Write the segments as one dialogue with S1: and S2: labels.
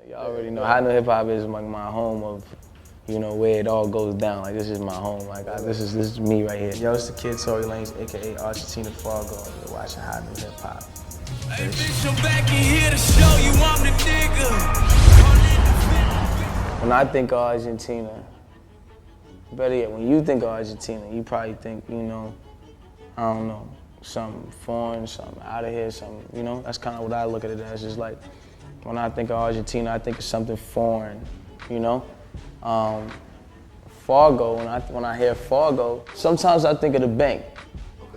S1: Y'all already know. High Note Hip Hop is like my home of, you know, where it all goes down. Like, this is my home. Like, this is me right here. Yo, it's the kid Tory Lanez, aka Argentina Fargo. You're watching High Note Hip Hop.
S2: Hey, bitch, I'm back in here to show you I'm the nigga.
S1: When I think of Argentina, better yet, when you think of Argentina, you probably think, you know, I don't know, something foreign, something out of here, something, you know? That's kind of what I look at it as. Just like, when I think of Argentina, I think of something foreign, you know? Fargo, when I hear Fargo, sometimes I think of the bank,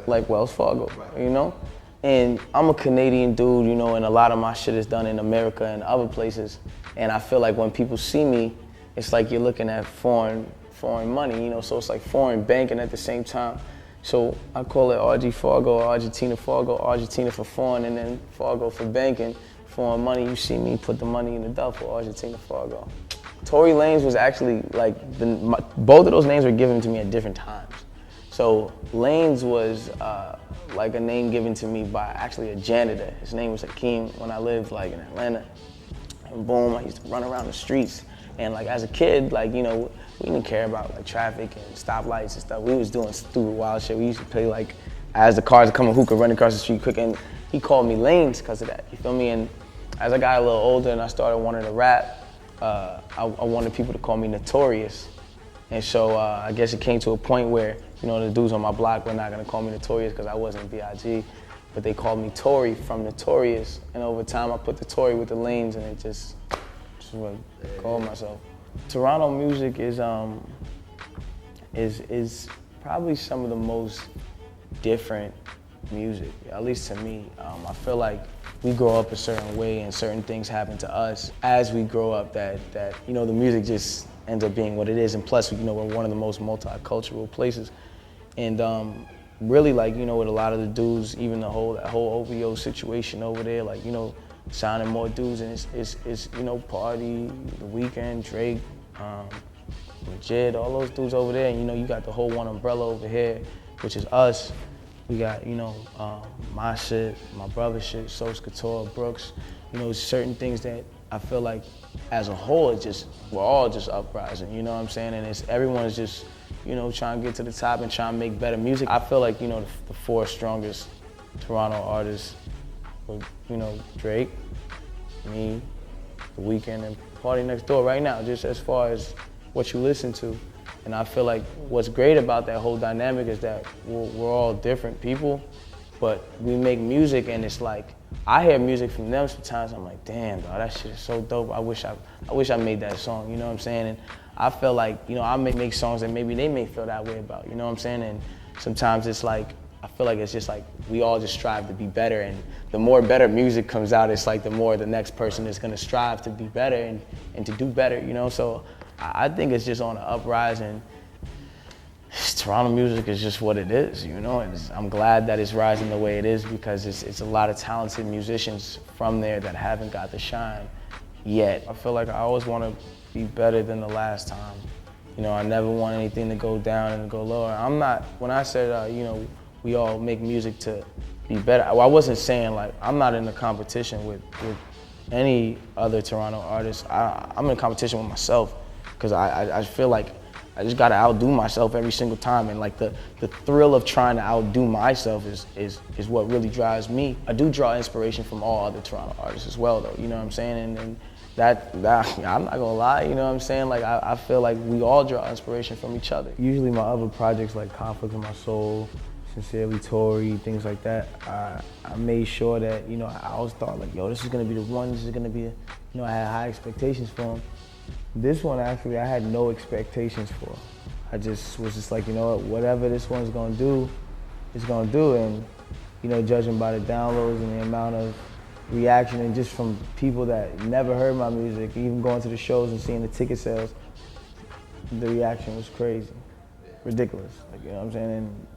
S1: like Wells Fargo, you know? And I'm a Canadian dude, you know, and a lot of my shit is done in America and other places. And I feel like when people see me, it's like you're looking at foreign money, you know, so it's like foreign banking at the same time. So I call it RG Fargo, Argentina Fargo, Argentina for foreign, and then Fargo for banking, foreign money. You see me put the money in the duffel, Argentina Fargo. Tory Lanez was actually like, both of those names were given to me at different times. So Lanez was like a name given to me by actually a janitor. His name was Hakeem when I lived like in Atlanta. And boom, I used to run around the streets. And like as a kid, like, you know, we didn't care about like traffic and stoplights and stuff. We was doing stupid wild shit. We used to play like, as the cars are coming, hookah, running across the street quick. And he called me Lanez because of that, you feel me? And as I got a little older and I started wanting to rap, I wanted people to call me Notorious. And so I guess it came to a point where, you know, the dudes on my block were not gonna call me Notorious because I wasn't B.I.G., but they called me Tory from Notorious. And over time I put the Tory with the Lanez and it just what I call myself. Toronto music is probably some of the most different music, at least to me. I feel like we grow up a certain way and certain things happen to us as we grow up that you know, the music just ends up being what it is. And plus, you know, we're one of the most multicultural places. And really, like, you know, with a lot of the dudes, even that whole OVO situation over there, like, you know, signing more dudes, and it's you know, Party, The Weeknd, Drake, Legit, all those dudes over there. And you know, you got the whole one umbrella over here, which is us. We got, you know, my shit, my brother shit, Sos Couture, Brooks. You know, certain things that I feel like as a whole, it's just, we're all just uprising, you know what I'm saying? And everyone's just, you know, trying to get to the top and trying to make better music. I feel like, you know, the four strongest Toronto artists were, you know, Drake, me, The Weeknd, and Party Next Door right now, just as far as what you listen to. And I feel like what's great about that whole dynamic is that we're all different people, but we make music and it's like, I hear music from them sometimes, I'm like, damn, dog, that shit is so dope. I wish I made that song, you know what I'm saying? And I feel like, you know, I may make songs that maybe they may feel that way about, you know what I'm saying? And sometimes it's like, I feel like it's just like, we all just strive to be better, and the more better music comes out, it's like the more the next person is gonna strive to be better and to do better, you know? So I think it's just on the uprising. Toronto music is just what it is, you know? I'm glad that it's rising the way it is because it's a lot of talented musicians from there that haven't got the shine yet. I feel like I always want to be better than the last time. You know, I never want anything to go down and go lower. I'm not, when I said, you know, we all make music to be better, I wasn't saying like, I'm not in a competition with any other Toronto artist. I'm in a competition with myself because I feel like I just gotta outdo myself every single time, and like the thrill of trying to outdo myself is what really drives me. I do draw inspiration from all other Toronto artists as well though, you know what I'm saying? And that I'm not gonna lie, you know what I'm saying? Like I feel like we all draw inspiration from each other. Usually my other projects like Conflict in My Soul, Sincerely Tory, things like that, I made sure that, you know, I always thought like, yo, this is gonna be the one, this is gonna be, you know, I had high expectations for him. This one, actually, I had no expectations for. I just was just like, you know what, whatever this one's gonna do, it's gonna do. And, you know, judging by the downloads and the amount of reaction and just from people that never heard my music, even going to the shows and seeing the ticket sales, the reaction was crazy, ridiculous. Like, you know what I'm saying? And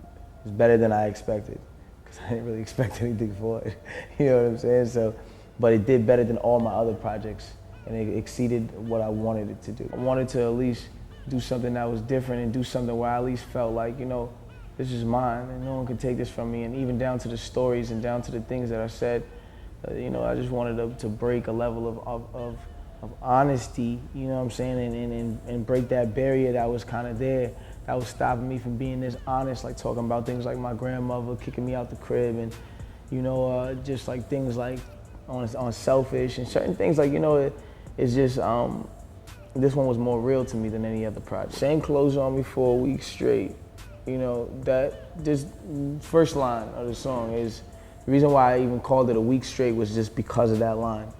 S1: it's better than I expected, because I didn't really expect anything for it. You know what I'm saying? So, but it did better than all my other projects. And it exceeded what I wanted it to do. I wanted to at least do something that was different and do something where I at least felt like, you know, this is mine and no one can take this from me. And even down to the stories and down to the things that I said, you know, I just wanted to break a level honesty, you know what I'm saying, and break that barrier that was kind of there, that was stopping me from being this honest, like talking about things like my grandmother kicking me out the crib, and you know, just like things like on selfish and certain things, like, you know, it's just, this one was more real to me than any other project. Same clothes on me for a week straight, you know, that this first line of the song is, the reason why I even called it a week straight was just because of that line.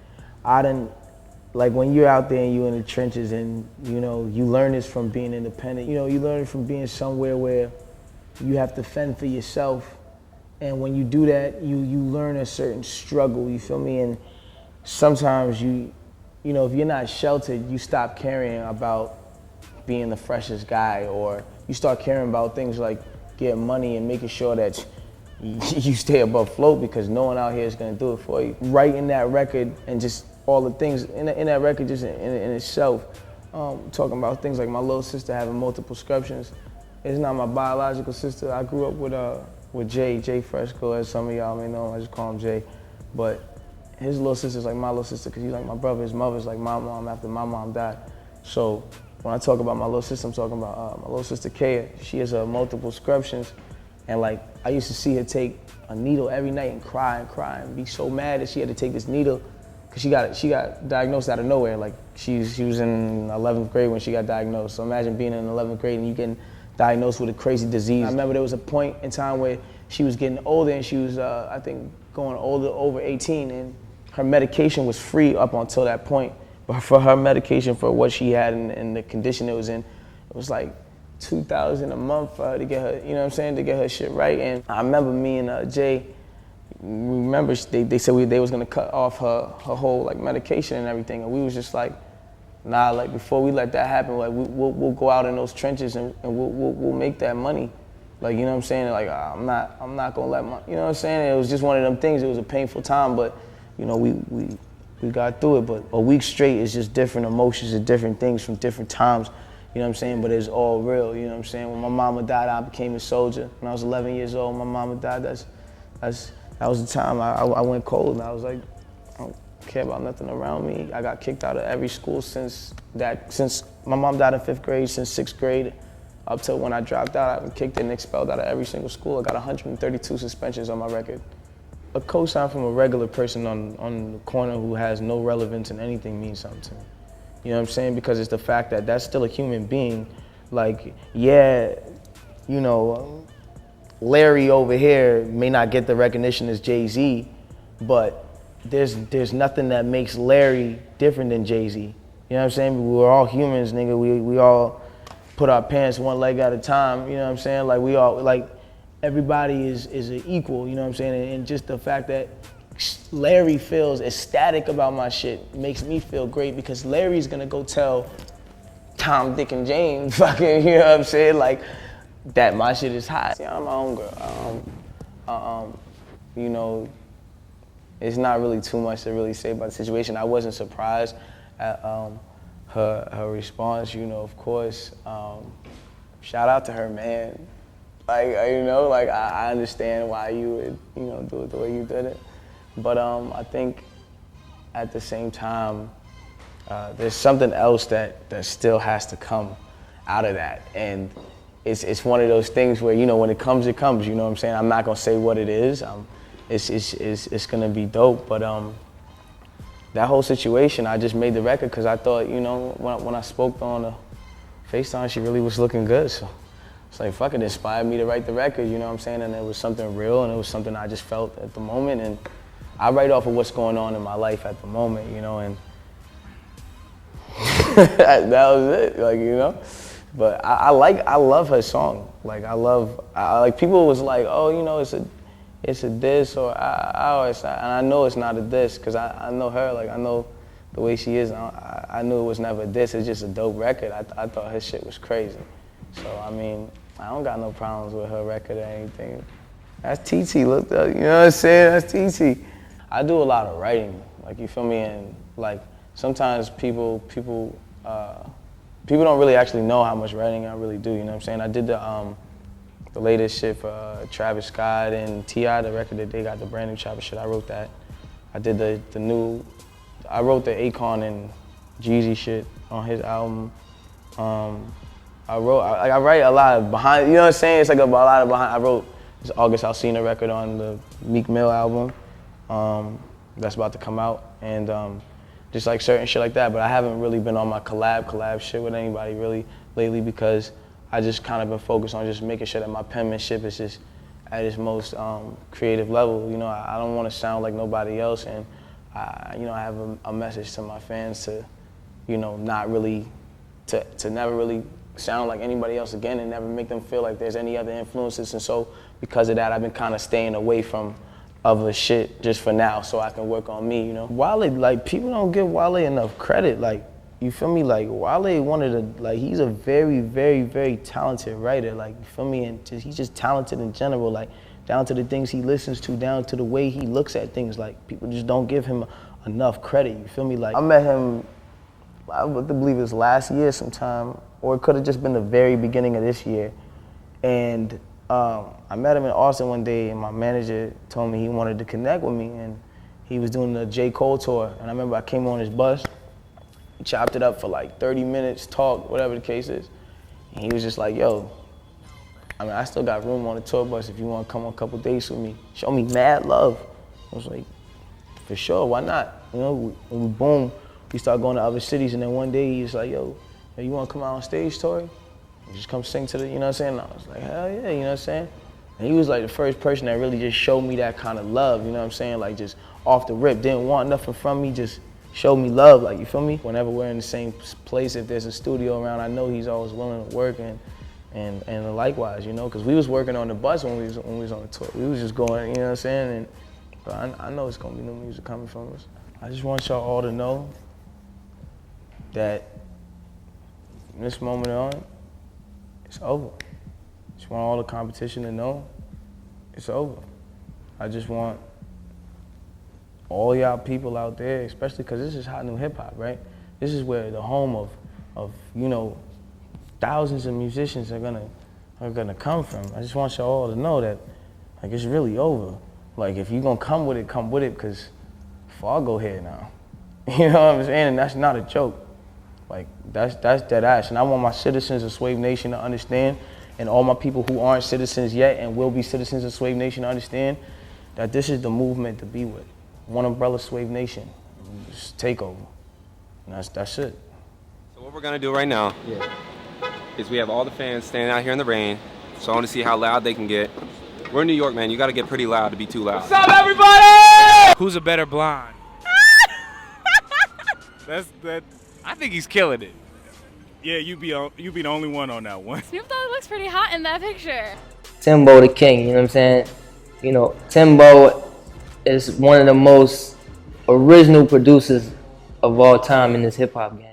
S1: Like when you're out there and you're in the trenches and, you know, you learn this from being independent, you know, you learn it from being somewhere where you have to fend for yourself. And when you do that, you learn a certain struggle, you feel me? And sometimes you know, if you're not sheltered, you stop caring about being the freshest guy, or you start caring about things like getting money and making sure that you stay above float, because no one out here is gonna do it for you. Writing that record and just all the things in that record just in itself, talking about things like my little sister having multiple scruptions. It's not my biological sister. I grew up with Jay Fresco, as some of y'all may know him. I just call him Jay. But his little sister's like my little sister because he's like my brother. His mother's like my mom after my mom died. So when I talk about my little sister, I'm talking about my little sister Kaya. She has multiple scruptions. And like, I used to see her take a needle every night and cry and be so mad that she had to take this needle, because she got diagnosed out of nowhere. Like she was in 11th grade when she got diagnosed. So imagine being in 11th grade and you getting diagnosed with a crazy disease. I remember there was a point in time where she was getting older and she was, I think, going older, over 18, and her medication was free up until that point. But for her medication, for what she had and the condition it was in, it was like $2,000 a month for her to get her, you know what I'm saying, to get her shit right. And I remember me and Jay, remember they said they was gonna cut off her whole like medication and everything, and we was just like, nah, like before we let that happen, like we'll go out in those trenches and we'll make that money, like, you know what I'm saying, like I'm not gonna let my, you know what I'm saying. It was just one of them things. It was a painful time, but you know we got through it. But a week straight is just different emotions and different things from different times. You know what I'm saying? But it's all real, you know what I'm saying? When my mama died, I became a soldier. When I was 11 years old, my mama died. That was the time I went cold, and I was like, I don't care about nothing around me. I got kicked out of every school since my mom died in 5th grade, since 6th grade, up till when I dropped out. I've been kicked and expelled out of every single school. I got 132 suspensions on my record. A cosign from a regular person on the corner who has no relevance in anything means something to me. You know what I'm saying? Because it's the fact that that's still a human being. Like, yeah, you know, Larry over here may not get the recognition as Jay-Z, but there's nothing that makes Larry different than Jay-Z. You know what I'm saying? We're all humans, nigga. We all put our pants one leg at a time, you know what I'm saying? Like, we all, like, everybody is an equal, you know what I'm saying? And just the fact that Larry feels ecstatic about my shit makes me feel great, because Larry's gonna go tell Tom, Dick, and Jane, fucking, you know what I'm saying? Like, that my shit is hot. See, I'm my own girl. You know, it's not really too much to really say about the situation. I wasn't surprised at her response, you know, of course. Shout out to her, man. Like, you know, like, I understand why you would, you know, do it the way you did it. But I think at the same time, there's something else that still has to come out of that. And it's one of those things where, you know, when it comes, you know what I'm saying? I'm not gonna say what it is. It's gonna be dope, but that whole situation, I just made the record because I thought, you know, when I spoke on the FaceTime, she really was looking good. So it's like, fuck, it inspired me to write the record, you know what I'm saying? And it was something real, and it was something I just felt at the moment. And I write off of what's going on in my life at the moment, you know, and that was it, like, you know. But I love her song. Like, like, people was like, oh, you know, it's a diss, or and I know it's not a diss, because I know her, like, I know the way she is. I knew it was never a diss. It's just a dope record. I thought her shit was crazy. So, I mean, I don't got no problems with her record or anything. That's TT, look, you know what I'm saying? That's TT. I do a lot of writing, like, you feel me? And like, sometimes people don't really actually know how much writing I really do, you know what I'm saying? I did the latest shit for Travis Scott and T.I., the record that they got, the brand new Travis shit, I wrote that. I did I wrote the Akon and Jeezy shit on his album. I write a lot of behind, you know what I'm saying? It's like a lot of behind. I wrote this August Alsina record on the Meek Mill album that's about to come out, and just like certain shit like that. But I haven't really been on my collab shit with anybody really lately because I just kind of been focused on just making sure that my penmanship is just at its most creative level. You know, I don't want to sound like nobody else, and I have a message to my fans to, not really, to never really sound like anybody else again and never make them feel like there's any other influences. And so because of that, I've been kind of staying away from other shit just for now so I can work on me, Wale, like, people don't give Wale enough credit. Like, you feel me? Like, Wale he's a very, very, very talented writer. Like, you feel me? And he's just talented in general, like, down to the things he listens to, down to the way he looks at things. Like, people just don't give him enough credit, you feel me? Like, I met him, I believe it was last year sometime, or it could have just been the very beginning of this year. And I met him in Austin one day, and my manager told me he wanted to connect with me, and he was doing the J. Cole tour. And I remember I came on his bus, we chopped it up for like 30 minutes, talk, whatever the case is. And he was just like, yo, I still got room on the tour bus if you want to come on a couple dates with me. Show me mad love. I was like, for sure, why not? When we boom, we start going to other cities, and then one day he was like, yo, you want to come out on stage, Tory? Just come sing to the, you know what I'm saying? And I was like, hell yeah, you know what I'm saying? And he was like the first person that really just showed me that kind of love, you know what I'm saying? Like, just off the rip, didn't want nothing from me, just showed me love, like, you feel me? Whenever we're in the same place, if there's a studio around, I know he's always willing to work, and likewise, because we was working on the bus when we was on the tour. We was just going, you know what I'm saying? And I know it's gonna be new music coming from us. I just want y'all all to know that from this moment on, it's over. Just want all the competition to know it's over. I just want all y'all people out there, especially because this is hot new hip hop, right? This is where the home of thousands of musicians are gonna come from. I just want y'all all to know that, like, it's really over. Like, if you gonna come with it, because Fargo here now. You know what I'm saying? And that's not a joke. Like, that's dead ass. And I want my citizens of Swave Nation to understand, and all my people who aren't citizens yet and will be citizens of Swave Nation to understand that this is the movement to be with. One umbrella Swave Nation. Just take over. And that's it.
S3: So what we're gonna do right now is we have all the fans standing out here in the rain, so I want to see how loud they can get. We're in New York, man. You gotta get pretty loud to be too loud.
S2: What's up, everybody?
S4: Who's a better blonde? I think he's killing it.
S5: Yeah, you be the only one on that one.
S6: Snoop Dogg looks pretty hot in that picture.
S7: Timbo the king, you know what I'm saying? Timbo is one of the most original producers of all time in this hip hop game.